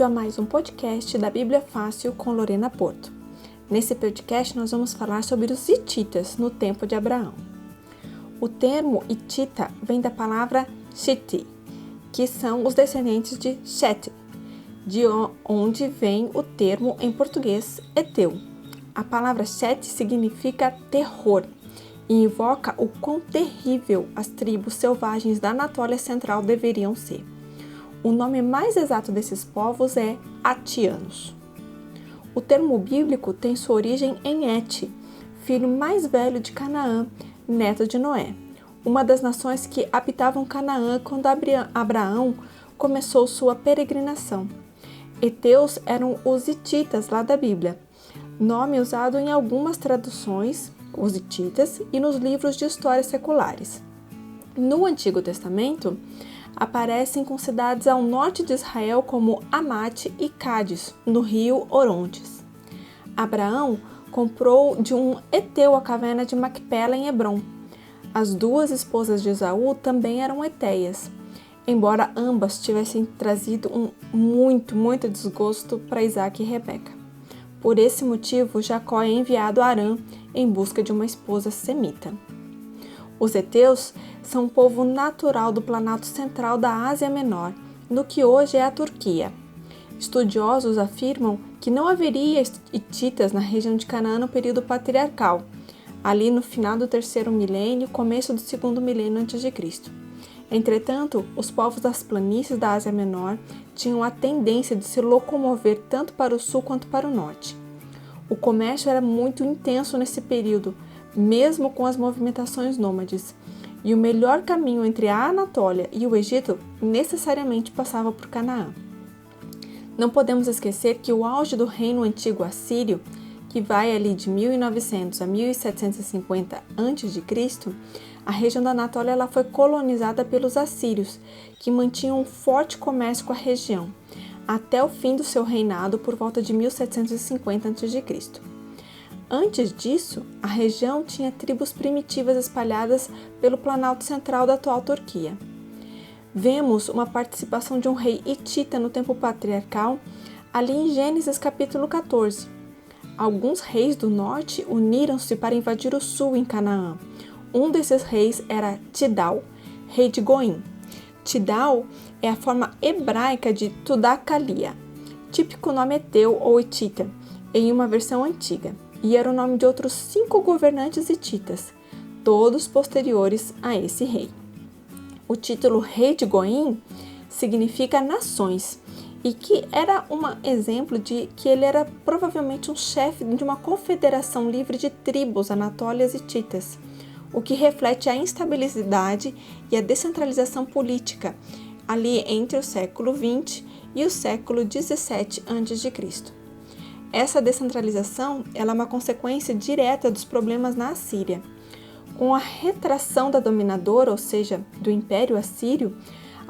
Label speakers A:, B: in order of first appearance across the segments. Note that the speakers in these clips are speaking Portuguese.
A: bem-vindo a mais um podcast da Bíblia Fácil com Lorena Porto. Nesse podcast nós vamos falar sobre os hititas no tempo de Abraão. O termo hitita vem da palavra Shiti, que são os descendentes de Shet, de onde vem o termo em português Eteu. A palavra Shet significa terror e invoca o quão terrível as tribos selvagens da Anatólia Central deveriam ser. O nome mais exato desses povos é Atianos. O termo bíblico tem sua origem em Et, filho mais velho de Canaã, neto de Noé, uma das nações que habitavam Canaã quando Abraão começou sua peregrinação. Heteus eram os hititas lá da Bíblia, nome usado em algumas traduções, os hititas, e nos livros de histórias seculares. No Antigo Testamento, aparecem com cidades ao norte de Israel como Amate e Cádiz, no rio Orontes. Abraão comprou de um heteu a caverna de Macpela em Hebrom. As duas esposas de Esaú também eram heteias, embora ambas tivessem trazido muito desgosto para Isaac e Rebeca. Por esse motivo, Jacó é enviado a Harã em busca de uma esposa semita. Os heteus são um povo natural do Planalto Central da Ásia Menor, no que hoje é a Turquia. Estudiosos afirmam que não haveria hititas na região de Canaã no período patriarcal, ali no final do terceiro milênio, começo do segundo milênio a.C. Entretanto, os povos das planícies da Ásia Menor tinham a tendência de se locomover tanto para o sul quanto para o norte. O comércio era muito intenso nesse período, mesmo com as movimentações nômades, e o melhor caminho entre a Anatólia e o Egito necessariamente passava por Canaã. Não podemos esquecer que o auge do reino antigo assírio, que vai ali de 1900 a 1750 a.C., a região da Anatólia ela foi colonizada pelos assírios, que mantinham um forte comércio com a região, até o fim do seu reinado por volta de 1750 a.C. Antes disso, a região tinha tribos primitivas espalhadas pelo Planalto Central da atual Turquia. Vemos uma participação de um rei hitita no tempo patriarcal ali em Gênesis capítulo 14. Alguns reis do norte uniram-se para invadir o sul em Canaã. Um desses reis era Tidal, rei de Goim. Tidal é a forma hebraica de Tudacalia, típico nome heteu ou hitita, em uma versão antiga, e era o nome de outros 5 governantes hititas, todos posteriores a esse rei. O título Rei de Goim significa nações, e que era um exemplo de que ele era provavelmente um chefe de uma confederação livre de tribos anatólias hititas, o que reflete a instabilidade e a descentralização política ali entre o século XX e o século XVII a.C. Essa descentralização ela é uma consequência direta dos problemas na Assíria. Com a retração da dominadora, ou seja, do Império Assírio,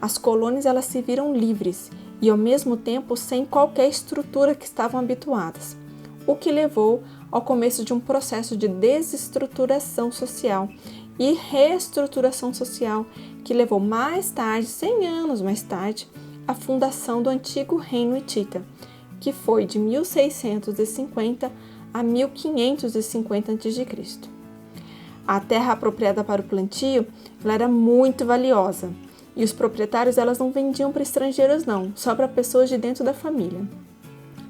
A: as colônias elas se viram livres e ao mesmo tempo sem qualquer estrutura que estavam habituadas, o que levou ao começo de um processo de desestruturação social e reestruturação social que levou mais tarde, 100 anos mais tarde, à fundação do antigo reino hitita, que foi de 1650 a 1550 a.C. A terra apropriada para o plantio ela era muito valiosa e os proprietários elas não vendiam para estrangeiros não, só para pessoas de dentro da família.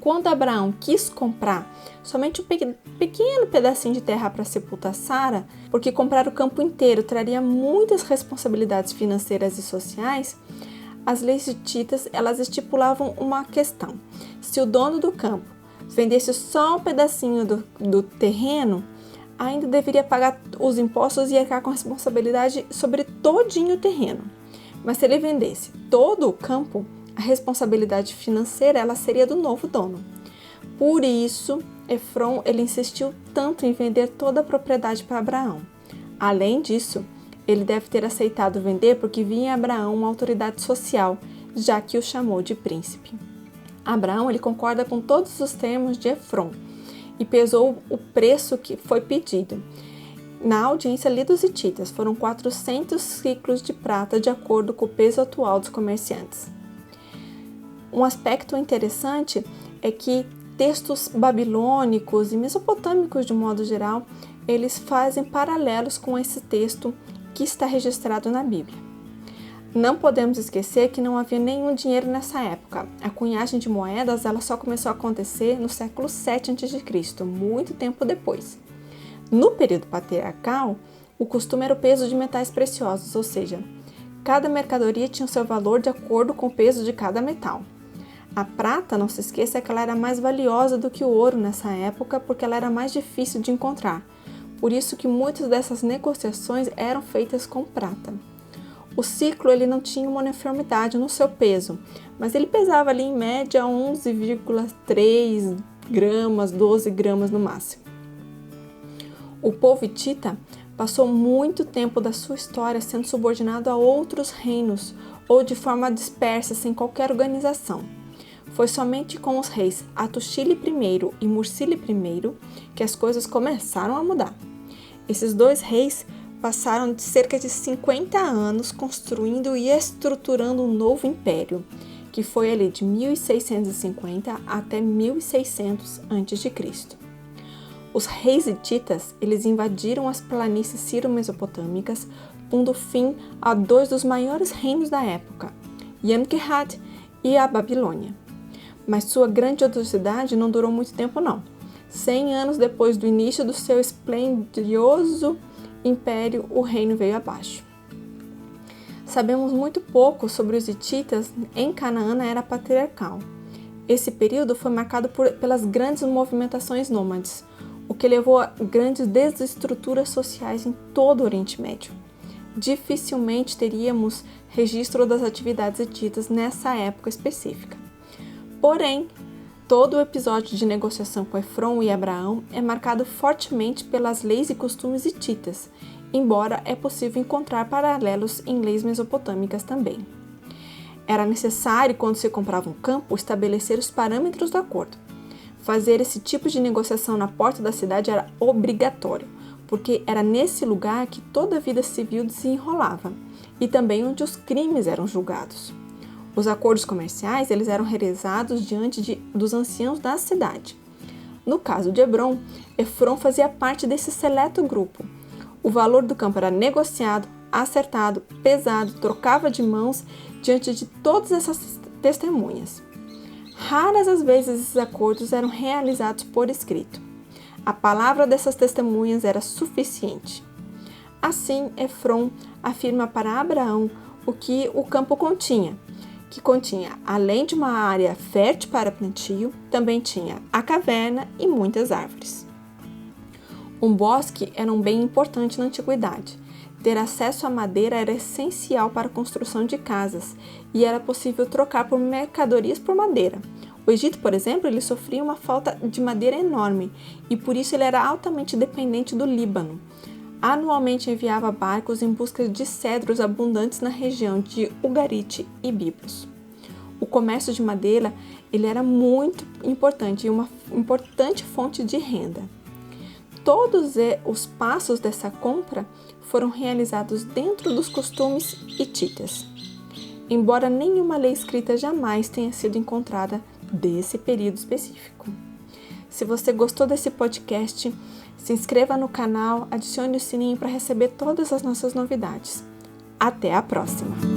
A: Quando Abraão quis comprar somente um pequeno pedacinho de terra para sepultar Sara, porque comprar o campo inteiro traria muitas responsabilidades financeiras e sociais, as leis hititas elas estipulavam uma questão. Se o dono do campo vendesse só um pedacinho do terreno, ainda deveria pagar os impostos e arcar com a responsabilidade sobre todinho o terreno. Mas se ele vendesse todo o campo, a responsabilidade financeira ela seria do novo dono. Por isso, Efron ele insistiu tanto em vender toda a propriedade para Abraão. Além disso, ele deve ter aceitado vender porque via em Abraão uma autoridade social, já que o chamou de príncipe. Abraão ele concorda com todos os termos de Efron e pesou o preço que foi pedido. Na audiência ali dos hititas, foram 400 ciclos de prata de acordo com o peso atual dos comerciantes. Um aspecto interessante é que textos babilônicos e mesopotâmicos, de modo geral, eles fazem paralelos com esse texto que está registrado na Bíblia. Não podemos esquecer que não havia nenhum dinheiro nessa época. A cunhagem de moedas ela só começou a acontecer no século 7 a.C., muito tempo depois. No período patriarcal, o costume era o peso de metais preciosos, ou seja, cada mercadoria tinha o seu valor de acordo com o peso de cada metal. A prata, não se esqueça que ela era mais valiosa do que o ouro nessa época, porque ela era mais difícil de encontrar. Por isso que muitas dessas negociações eram feitas com prata. O ciclo ele não tinha uma uniformidade no seu peso, mas ele pesava ali em média 11,3 gramas, 12 gramas no máximo. O povo hitita passou muito tempo da sua história sendo subordinado a outros reinos ou de forma dispersa, sem qualquer organização. Foi somente com os reis Atushili I e Mursili I que as coisas começaram a mudar. Esses dois reis passaram de cerca de 50 anos construindo e estruturando um novo império, que foi ali de 1650 até 1600 a.C. Os reis hititas, eles invadiram as planícies ciro-mesopotâmicas, pondo fim a dois dos maiores reinos da época, Yamkehad e a Babilônia. Mas sua grandiosidade não durou muito tempo não. 100 anos depois do início do seu esplendoroso império, o reino veio abaixo. Sabemos muito pouco sobre os hititas em Canaã na era patriarcal. Esse período foi marcado pelas grandes movimentações nômades, o que levou a grandes desestruturas sociais em todo o Oriente Médio. Dificilmente teríamos registro das atividades hititas nessa época específica. Porém, todo o episódio de negociação com Efron e Abraão é marcado fortemente pelas leis e costumes hititas, embora é possível encontrar paralelos em leis mesopotâmicas também. Era necessário, quando se comprava um campo, estabelecer os parâmetros do acordo. Fazer esse tipo de negociação na porta da cidade era obrigatório, porque era nesse lugar que toda a vida civil desenrolava, e também onde os crimes eram julgados. Os acordos comerciais eles eram realizados diante dos anciãos da cidade. No caso de Hebron, Efron fazia parte desse seleto grupo. O valor do campo era negociado, acertado, pesado, trocava de mãos diante de todas essas testemunhas. Raras as vezes esses acordos eram realizados por escrito. A palavra dessas testemunhas era suficiente. Assim, Efron afirma para Abraão o que o campo continha, que continha, além de uma área fértil para plantio, também tinha a caverna e muitas árvores. Um bosque era um bem importante na antiguidade. Ter acesso à madeira era essencial para a construção de casas e era possível trocar por mercadorias por madeira. O Egito, por exemplo, ele sofria uma falta de madeira enorme e por isso ele era altamente dependente do Líbano. Anualmente enviava barcos em busca de cedros abundantes na região de Ugarit e Biblos. O comércio de madeira ele era muito importante e uma importante fonte de renda. Todos os passos dessa compra foram realizados dentro dos costumes hititas, embora nenhuma lei escrita jamais tenha sido encontrada desse período específico. Se você gostou desse podcast, se inscreva no canal, adicione o sininho para receber todas as nossas novidades. Até a próxima!